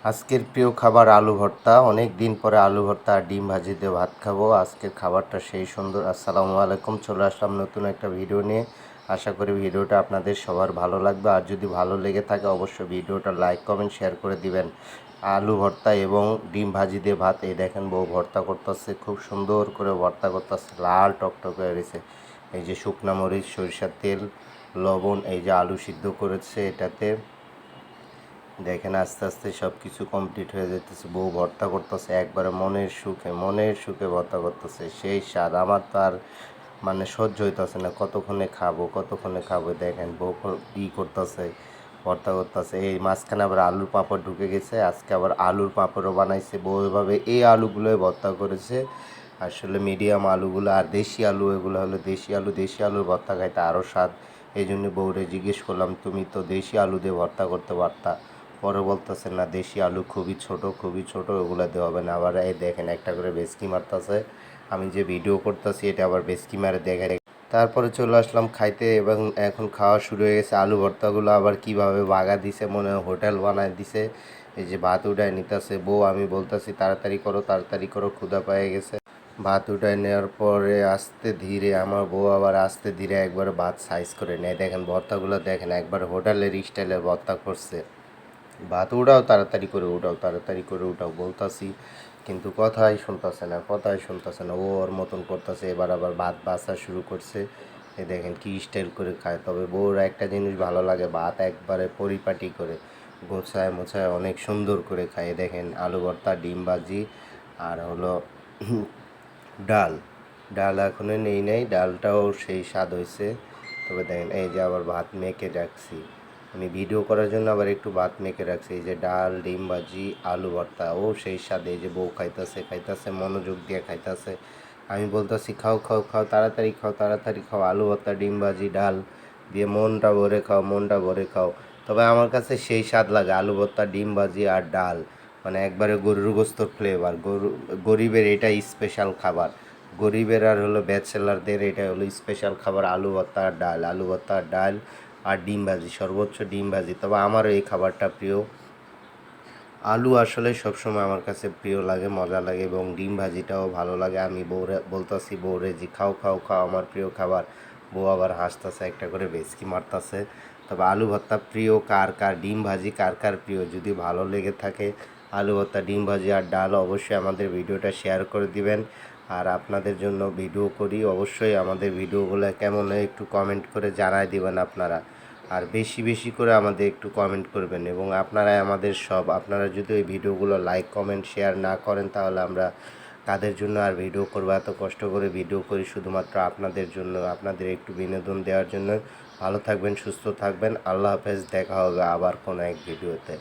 আজকের প্রিয় খাবার আলু ভর্তা। অনেক দিন পরে আলু ভর্তা আর ডিম ভাজি দিয়ে ভাত খাবো। আজকের খাবারটা সেই সুন্দর। আসসালামু আলাইকুম, চলে আসলাম নতুন একটা ভিডিও নিয়ে। আশা করি ভিডিওটা আপনাদের সবার ভালো লাগবে। আর যদি ভালো লেগে থাকে অবশ্যই ভিডিওটা লাইক কমেন্ট শেয়ার করে দিবেন। আলু ভর্তা এবং ডিম ভাজি দিয়ে ভাত। এই দেখেন বউ ভর্তা করতেছে, খুব সুন্দর করে ভর্তা করতেছে, লাল টকটক হয়ে রয়েছে। এই যে শুকনা মরিচ, সরিষার তেল, লবণ, এই যে আলু সিদ্ধ করেছে এটাতে। দেখেন আস্তে আস্তে সব কিছু কমপ্লিট হয়ে যেতেছে। বউ ভর্তা করতেছে একবারে মনের সুখে ভর্তা করতেছে, সেই স্বাদ। আমার তো আর মানে সহ্য হইতেছে না, কতক্ষণে খাবো। দেখেন বউ করতেছে, ভর্তা করতেছে। এই মাঝখানে আবার আলুর পাঁপড় ঢুকে গেছে, আজকে আবার আলুর পাঁপড়ও বানাইছে বউ। এভাবে এই আলুগুলোই ভর্তা করেছে। আসলে মিডিয়াম আলুগুলো আর দেশি আলু, এগুলো হলো দেশি আলুর ভর্তা খাইতে আরও স্বাদ। এই জন্য বউরে জিজ্ঞেস করলাম, তুমি তো দেশি আলু দিয়ে ভর্তা করতে পারতা। পরে বলতেছে না, দেশি আলু খুবই ছোট, ওগুলো দেওয়া হবে না। আবার এই দেখেন একটা করে বেসকি মারতেছে। আমি যে ভিডিও করতেছি এটা আবার বেসকি মারে দেখে। তারপরে চলে আসলাম খাইতে এবং এখন খাওয়া শুরু হয়ে গেছে। আলু ভর্তাগুলো আবার কিভাবে বাগা দিছে, মনে হয় হোটেল বানায় দিছে। এই যে ভাত উঠায় নিতেছে বউ, আমি বলতেছি তাড়াতাড়ি করো, ক্ষুধা পেয়ে গেছে। ভাত উঠায় নেওয়ার পরে আস্তে ধীরে আমার বউ আবার আস্তে ধীরে একবার ভাত সাইজ করে নেয়। দেখেন ভর্তাগুলো দেখেন, একবার হোটেলের স্টাইলের ভর্তা করছে। ভাত তাড়াতাড়ি করে উঠাও বলতাছি, কিন্তু কথাই শুনতেছে না। ও ওর মতন করতেছে। এবার আবার ভাত বাছা শুরু করছে। এ দেখেন কি স্টাইল করে খায়। তবে বউর একটা জিনিস ভালো লাগে, ভাত একবারে পরিপাটি করে গোছায় মোছায় অনেক সুন্দর করে খায়। দেখেন আলু ভর্তা, ডিম ভাজি, আর হলো ডাল। ডাল এখনো নেই, ডালটাও সেই স্বাদ হয়েছে। তবে দেখেন এই যে আবার ভাত মেখে রাখছি, আমি ভিডিও করার জন্য আবার একটু ভাত মেখে রাখছি। এই যে ডাল, ডিম ভাজি, আলু ভর্তা, ও সেই স্বাদ। এই যে বউ খাইতেছে মনোযোগ দিয়ে খাইতেছে। আমি বলতেছি খাও, তাড়াতাড়ি খাও, আলু ভর্তা, ডিম ভাজি, ডাল দিয়ে মনটা ভরে খাও। তবে আমার কাছে সেই স্বাদ লাগে আলু ভর্তা, ডিম ভাজি আর ডাল, মানে একবারে গরুর গোস্তর ফ্লেভার। গরিবের এটাই স্পেশাল খাবার। গরিবের আর হলো ব্যাচেলারদের এটা হলো স্পেশাল খাবার, আলু ভর্তা আর ডাল আর ডিম ভাজি, সর্বোচ্চ ডিম ভাজি। তবে আমারও এই খাবারটা প্রিয়। আলু আসলে সবসময় আমার কাছে প্রিয় লাগে, মজা লাগে, এবং ডিম ভাজিটাও ভালো লাগে। আমি বলতেছি বউরে যে খাও, আমার প্রিয় খাবার। বউ আবার হাসতেছে, একটা করে বেচকি মারতেছে। তবে আলু ভর্তা প্রিয় কার, ডিম ভাজি কার প্রিয়, যদি ভালো লেগে থাকে আলু ভর্তা, ডিম ভাজি আর ডাল, অবশ্যই আমাদের ভিডিওটা শেয়ার করে দিবেন। আর আপনাদের জন্য ভিডিও করি, অবশ্যই আমাদের ভিডিওগুলো কেমন হয় একটু কমেন্ট করে জানাই দিবেন আপনারা। আর বেশি করে আমাদের একটু কমেন্ট করবেন, এবং আপনারা যদি ওই ভিডিওগুলো লাইক কমেন্ট শেয়ার না করেন তাহলে আমরা কাদের জন্য আর ভিডিও করবো। এত কষ্ট করে ভিডিও করি শুধুমাত্র আপনাদের জন্য, আপনাদের একটু বিনোদন দেওয়ার জন্য। ভালো থাকবেন, সুস্থ থাকবেন, আল্লাহ হাফেজ। দেখা হবে আবার কোনো এক ভিডিওতে।